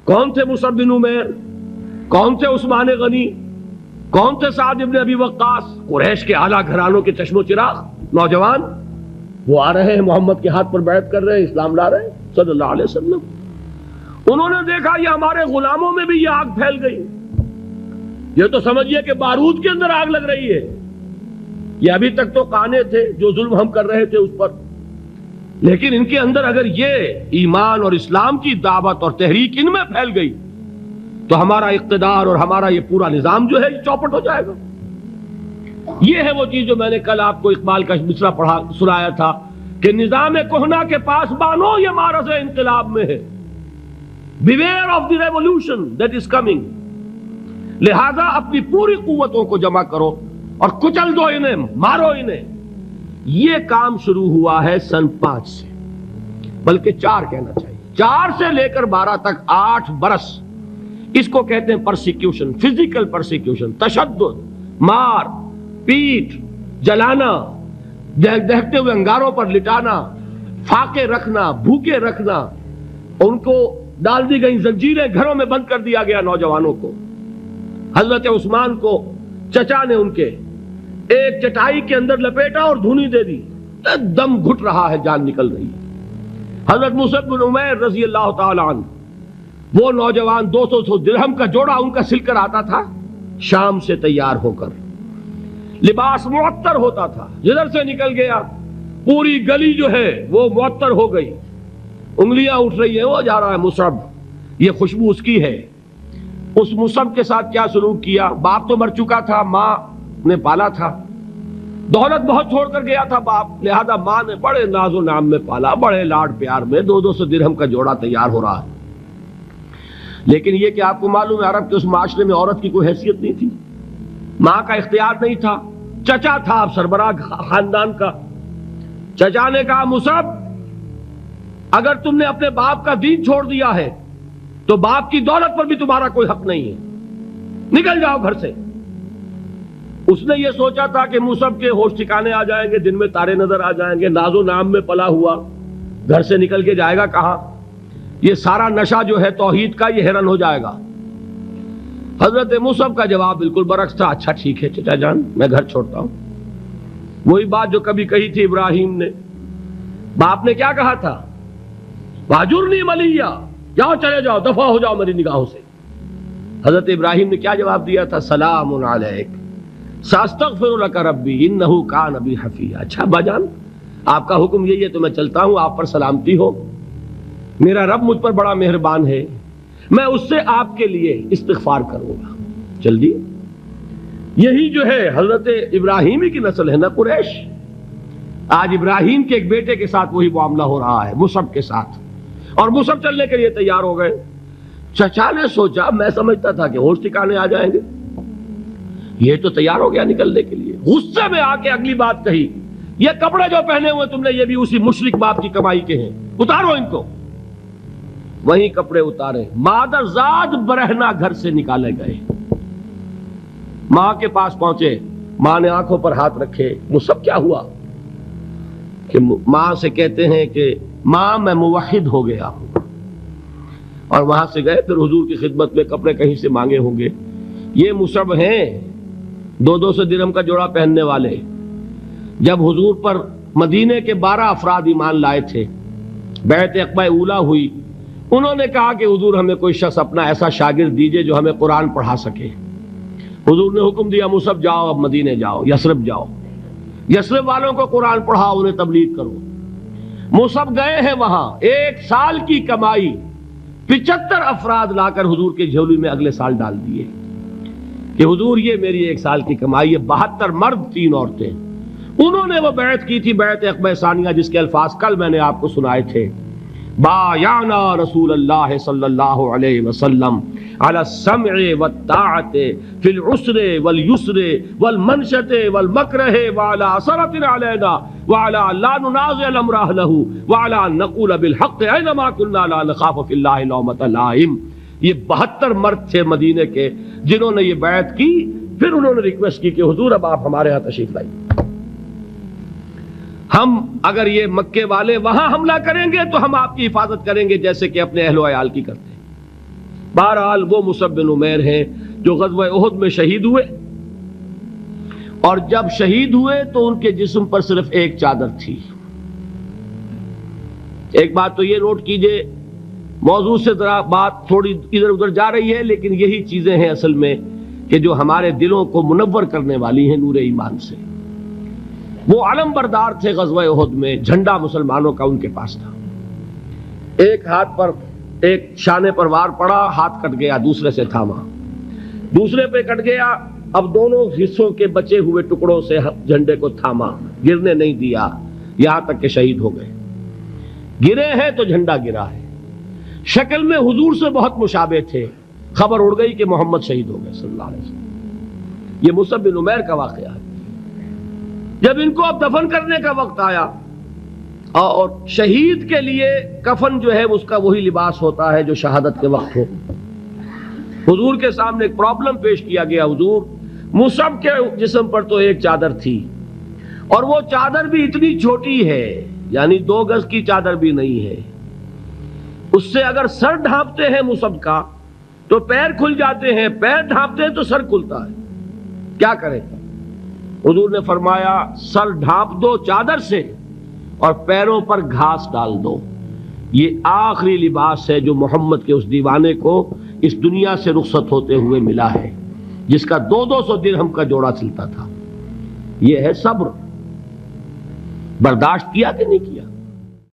کون تھے مصعب بن عمیر؟ کون تھے عثمان غنی؟ کون تھے سعد بن ابی وقاص؟ قریش کے اعلیٰ گھرانوں کے چشم و چراغ نوجوان، وہ آ رہے ہیں محمد کے ہاتھ پر بیعت کر رہے ہیں، اسلام لا رہے ہیں صلی اللہ علیہ وسلم۔ انہوں نے دیکھا یہ ہمارے غلاموں میں بھی یہ آگ پھیل گئی، یہ تو سمجھیے کہ بارود کے اندر آگ لگ رہی ہے۔ یہ ابھی تک تو قانے تھے جو ظلم ہم کر رہے تھے اس پر، لیکن ان کے اندر اگر یہ ایمان اور اسلام کی دعوت اور تحریک ان میں پھیل گئی تو ہمارا اقتدار اور ہمارا یہ پورا نظام جو ہے یہ چوپٹ ہو جائے گا۔ یہ ہے وہ چیز جو میں نے کل آپ کو اقبال کا مصرع پڑھا سنایا تھا کہ نظام کہنا کے پاس بانو یہ مارز انقلاب میں ہے، beware of the revolution that is coming, لہذا اپنی پوری قوتوں کو جمع کرو اور کچل دو انہیں، مارو انہیں۔ یہ کام شروع ہوا ہے سن 5 سے، بلکہ 4 کہنا چاہیے، 4 سے لے کر 12 تک 8 برس اس کو کہتے ہیں پرسیکیوشن، فزیکل پرسیکیوشن، تشدد، مار پیٹ، جلانا، دہتے ہوئے انگاروں پر لٹانا، فاقے رکھنا، بھوکے رکھنا، ان کو ڈال دی گئی زنجیریں، گھروں میں بند کر دیا گیا نوجوانوں کو۔ حضرت عثمان کو چچا نے ان کے ایک چٹائی کے اندر لپیٹا اور دھونی دے دی، دم گھٹ رہا ہے، جان نکل رہی ہے۔ حضرت مصعب بن عمیر رضی اللہ تعالی عنہ، وہ نوجوان 200 درہم کا جوڑا ان کا سل کر آتا تھا شام سے تیار ہو کر، لباس معطر ہوتا تھا، جدھر سے نکل گیا پوری گلی جو ہے وہ معطر ہو گئی، انگلیاں اٹھ رہی ہیں، وہ جا رہا ہے مصعب، یہ خوشبو اس کی ہے۔ اس مصعب کے ساتھ کیا سلوک کیا؟ باپ تو مر چکا تھا، ماں نے پالا تھا، دولت بہت چھوڑ کر گیا تھا باپ، لہذا ماں نے بڑے ناز و نام میں پالا، بڑے لاڈ پیار میں، 200 درہم کا جوڑا تیار ہو رہا ہے۔ لیکن یہ کہ آپ کو معلوم ہے عرب کے اس معاشرے میں عورت کی کوئی حیثیت نہیں تھی، ماں کا اختیار نہیں تھا، چچا تھا اب سربراہ خاندان کا۔ چچا نے کہا مصعب اگر تم نے اپنے باپ کا دین چھوڑ دیا ہے تو باپ کی دولت پر بھی تمہارا کوئی حق نہیں ہے، نکل جاؤ گھر سے۔ اس نے یہ سوچا تھا کہ مصعب کے ہوش ٹھکانے آ جائیں گے، دن میں تارے نظر آ جائیں گے، ناز و نام میں پلا ہوا گھر سے نکل کے جائے گا کہاں، یہ سارا نشہ جو ہے توحید کا یہ حیران ہو جائے گا۔ حضرت مصعب کا جواب بالکل برعکس تھا، اچھا ٹھیک ہے چچا جان میں گھر چھوڑتا ہوں۔ وہی بات جو کبھی کہی تھی ابراہیم نے، باپ نے کیا کہا تھا؟ واجرنی ملیہ، جاؤ چلے جاؤ، دفع ہو جاؤ میری نگاہوں سے۔ حضرت ابراہیم نے کیا جواب دیا تھا؟ سلام علیک ساستغفر لک ربی انہ کان بی حفیہ۔ اچھا ابا جان آپ کا حکم یہی ہے تو میں چلتا ہوں، آپ پر سلامتی ہو، میرا رب مجھ پر بڑا مہربان ہے، میں اس سے آپ کے لیے استغفار کروں گا۔ چل دی، یہی جو ہے حضرت ابراہیمی کی نسل ہے نا قریش۔ آج ابراہیم کے ایک بیٹے کے ساتھ وہی معاملہ ہو رہا ہے مصعب کے ساتھ، اور مصعب چلنے کے لیے تیار ہو گئے۔ چچا نے سوچا، میں سمجھتا تھا کہ ہوش ٹھکانے آ جائیں گے، یہ تو تیار ہو گیا نکلنے کے لیے۔ غصے میں آ کے اگلی بات کہی، یہ کپڑے جو پہنے ہوئے تم نے یہ بھی اسی مشرک باپ کی کمائی کے ہیں، اتارو ان کو۔ وہی کپڑے اتارے، مادر زاد برہنہ گھر سے نکالے گئے۔ ماں کے پاس پہنچے، ماں نے آنکھوں پر ہاتھ رکھے، مصعب کیا ہوا؟ کہ ماں سے کہتے ہیں کہ ماں میں موحد ہو گیا ہوں، اور وہاں سے گئے پھر حضور کی خدمت میں کپڑے کہیں سے مانگے ہوں گے۔ یہ مصعب ہیں 200 درہم کا جوڑا پہننے والے۔ جب حضور پر مدینے کے 12 افراد ایمان لائے تھے، بیعت عقبہ اولیٰ ہوئی، انہوں نے کہا کہ حضور ہمیں کوئی شخص اپنا ایسا شاگرد دیجئے جو ہمیں قرآن پڑھا سکے۔ حضور نے حکم دیا مصعب جاؤ، اب مدینے جاؤ، یثرب جاؤ، یثرب والوں کو قرآن پڑھاؤ، انہیں تبلیغ کرو۔ مصعب گئے ہیں وہاں، 1 سال کی کمائی 75 افراد لا کر حضور کے جھولی میں اگلے سال ڈال دیے کہ حضور یہ میری 1 سال کی کمائی ہے۔ 72 مرد 3 عورتیں، انہوں نے وہ بیعت کی تھی، بیعت عقبہ ثانیہ، جس کے الفاظ کل میں نے آپ کو سنائے تھے۔ بایعنا رسول اللہ صلی اللہ علیہ وسلم علی السمع والطاعت فی العسر والیسر والمنشط والمکرہ وعلی اثرۃ علینا وعلی لا ننازع الامر اہلہ وعلی ان نقول بالحق اینما کنا لا نخاف فی اللہ لومۃ لائم۔ یہ 72 مرد تھے مدینے کے جنہوں نے یہ بیعت کی۔ پھر انہوں نے ریکویسٹ کی کہ حضور اب آپ ہمارے ہاں تشریف لائیے، ہم اگر یہ مکے والے وہاں حملہ کریں گے تو ہم آپ کی حفاظت کریں گے جیسے کہ اپنے اہل و عیال کی کرتے ہیں۔ بہرحال وہ مصعب بن عمیر ہیں جو غزوہ احد میں شہید ہوئے، اور جب شہید ہوئے تو ان کے جسم پر صرف ایک چادر تھی۔ ایک بات تو یہ نوٹ کیجئے، موضوع سے ذرا بات تھوڑی ادھر ادھر جا رہی ہے، لیکن یہی چیزیں ہیں اصل میں کہ جو ہمارے دلوں کو منور کرنے والی ہیں نور ایمان سے۔ وہ علم بردار تھے غزوہ احد میں، جھنڈا مسلمانوں کا ان کے پاس تھا۔ ایک ہاتھ پر ایک شانے پر وار پڑا، ہاتھ کٹ گیا، دوسرے سے تھاما، دوسرے پہ کٹ گیا، اب دونوں حصوں کے بچے ہوئے ٹکڑوں سے جھنڈے کو تھاما، گرنے نہیں دیا، یہاں تک کہ شہید ہو گئے۔ گرے ہیں تو جھنڈا گرا ہے۔ شکل میں حضور سے بہت مشابہ تھے، خبر اڑ گئی کہ محمد شہید ہو گئے صلی اللہ علیہ وسلم۔ یہ مصعب بن عمیر کا واقعہ ہے۔ جب ان کو اب دفن کرنے کا وقت آیا، اور شہید کے لیے کفن جو ہے اس کا وہی لباس ہوتا ہے جو شہادت کے وقت ہو، حضور کے سامنے ایک پرابلم پیش کیا گیا۔ حضور، مصعب کے جسم پر تو ایک چادر تھی، اور وہ چادر بھی اتنی چھوٹی ہے، یعنی 2 گز کی چادر بھی نہیں ہے، اس سے اگر سر ڈھانپتے ہیں مصعب کا تو پیر کھل جاتے ہیں، پیر ڈھانپتے ہیں تو سر کھلتا ہے، کیا کریں؟ حضور نے فرمایا سر ڈھانپ دو چادر سے اور پیروں پر گھاس ڈال دو۔ یہ آخری لباس ہے جو محمد کے اس دیوانے کو اس دنیا سے رخصت ہوتے ہوئے ملا ہے، جس کا 200 درہم کا جوڑا چلتا تھا۔ یہ ہے صبر۔ برداشت کیا کہ نہیں کیا؟